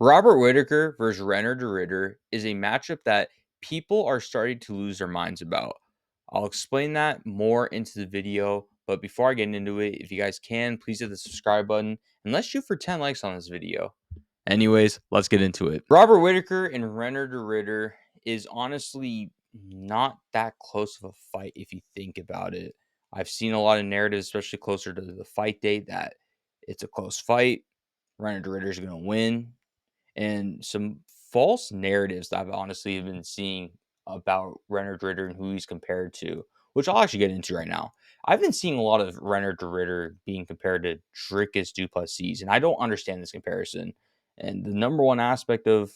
Robert Whittaker versus Reinier is a matchup that people are starting to lose their minds about. I'll explain that more into the video, but before I get into it, if you guys can, please hit the subscribe button and let's shoot for 10 likes on this video. Anyways, let's get into it. Robert Whittaker and Reinier is honestly not that close of a fight if you think about it. I've seen a lot of narratives, especially closer to the fight date, that it's a close fight. Reinier is going to win, and some false narratives that I've honestly been seeing about Renner Dritter and who he's compared to, which I'll actually get into right now. I've been seeing a lot of Renner Dritter being compared to Dricus Duplessis, and I don't understand this comparison. And the number one aspect of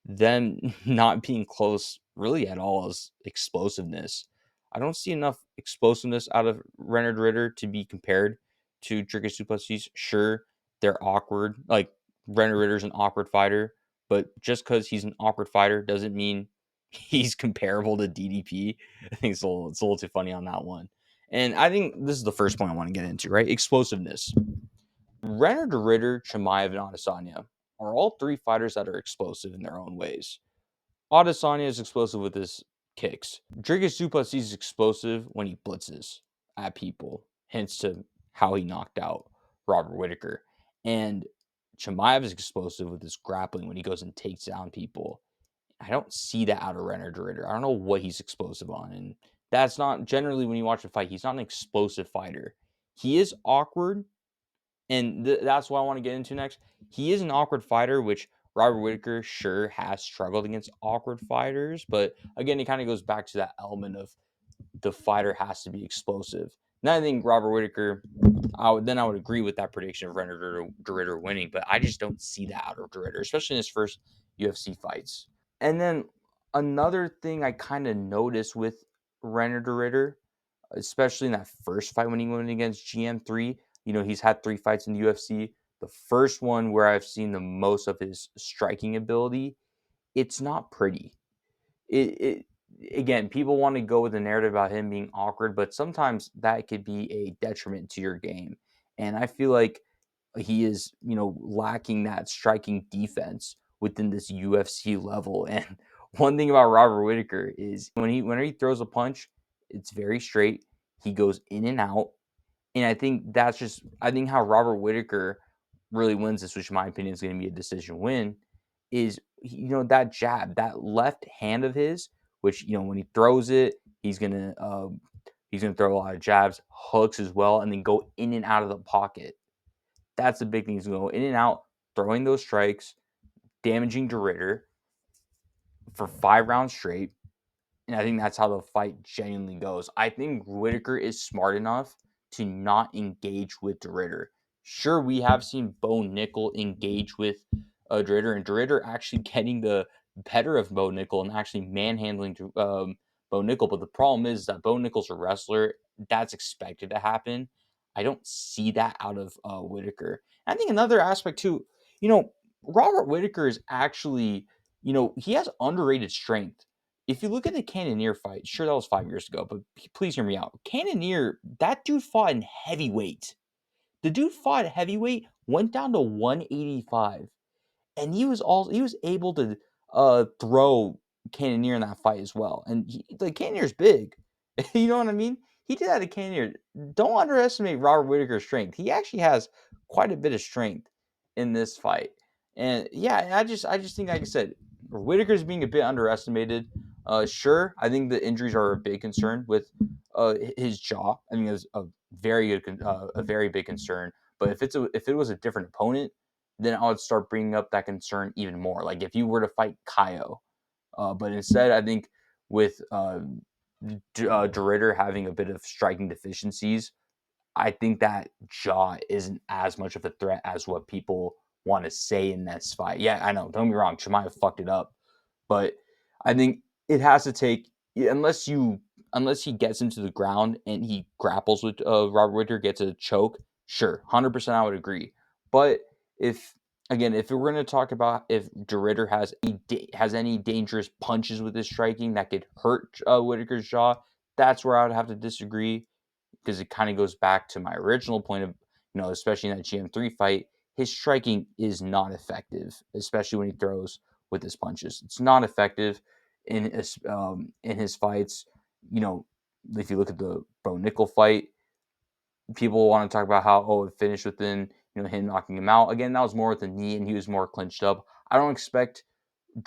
them not being close really at all is explosiveness. I don't see enough explosiveness out of Renner Ritter to be compared to Dricus Duplessis. Sure, they're awkward. Like Renner Ritter's an awkward fighter, but just because he's an awkward fighter doesn't mean he's comparable to DDP. I think it's a little too funny on that one. And I think this is the first point I want to get into, right? Explosiveness. Renner Ritter, Chimaev, and Adesanya are all three fighters that are explosive in their own ways. Adesanya is explosive with his kicks. Dricus Duplessis is explosive when he blitzes at people, hence to how he knocked out Robert Whittaker. And Chimaev is explosive with his grappling when he goes and takes down people. I don't see that out of Renner Ritter. I don't know what he's explosive on. And that's not generally when you watch a fight, he's not an explosive fighter. He is awkward, and that's what I want to get into next. He is an awkward fighter, which Robert Whittaker sure has struggled against awkward fighters, but again, it kind of goes back to that element of the fighter has to be explosive. And I think Robert Whittaker, I would agree with that prediction of Renner Ritter winning, but I just don't see that out of Ritter, especially in his first UFC fights. And then another thing I kind of noticed with Renner Ritter, especially in that first fight when he went against GM3. He's had 3 fights in the UFC. The first one where I've seen the most of his striking ability, it's not pretty. It again, people want to go with the narrative about him being awkward, but sometimes that could be a detriment to your game. And I feel like he is, lacking that striking defense within this UFC level. And one thing about Robert Whittaker is whenever he throws a punch, it's very straight. He goes in and out. And I think how Robert Whittaker really wins this, which in my opinion is going to be a decision win, is that jab, that left hand of his, which when he throws it, he's gonna throw a lot of jabs, hooks as well, and then go in and out of the pocket. That's the big thing. He's going to go in and out, throwing those strikes, damaging DeRitter for 5 rounds straight. And I think that's how the fight genuinely goes. I think Whittaker is smart enough to not engage with DeRitter. Sure, we have seen Bo Nickel engage with DeRitter, and DeRitter actually getting the better of Bo Nickel and actually manhandling Bo Nickel. But the problem is that Bo Nickel's a wrestler. That's expected to happen. I don't see that out of Whittaker. I think another aspect too, Robert Whittaker is actually, he has underrated strength. If you look at the Cannonier fight, sure, that was 5 years ago, but please hear me out. Cannonier, that dude fought in heavyweight. The dude fought heavyweight, went down to 185, and he was able to throw Cannonier in that fight as well. And Cannonier's big, you know what I mean? He did that to Cannonier. Don't underestimate Robert Whittaker's strength. He actually has quite a bit of strength in this fight. And yeah, I just think, like I said, Whittaker's being a bit underestimated. Sure, I think the injuries are a big concern with his jaw. I think it's a very big concern. But if it was a different opponent, then I would start bringing up that concern even more. Like if you were to fight Kaio, but instead, I think with DeRitter having a bit of striking deficiencies, I think that jaw isn't as much of a threat as what people want to say in this fight. Yeah, I know. Don't get me wrong. Chimaev fucked it up, but I think it has to take unless he gets him to the ground and he grapples with Robert Whittaker, gets a choke. Sure, 100% I would agree. But if if we're going to talk about if DeRitter has any dangerous punches with his striking that could hurt Whittaker's jaw, that's where I would have to disagree, because it kind of goes back to my original point of, especially in that GM3 fight, his striking is not effective, especially when he throws with his punches. It's not effective in his fights. You know, if you look at the Bo Nickel fight, people want to talk about how it finished within him knocking him out. Again, that was more with the knee, and he was more clinched up. I don't expect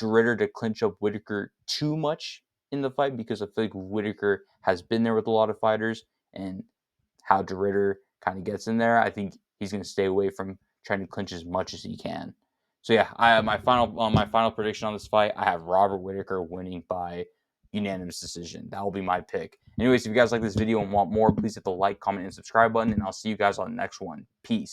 Ritter to clinch up Whittaker too much in the fight because I feel like Whittaker has been there with a lot of fighters, and how Ritter kind of gets in there, I think he's going to stay away from trying to clinch as much as he can. So yeah, I have my final prediction on this fight. I have Robert Whittaker winning by unanimous decision. That will be my pick. Anyways, if you guys like this video and want more, please hit the like, comment, and subscribe button, and I'll see you guys on the next one. Peace.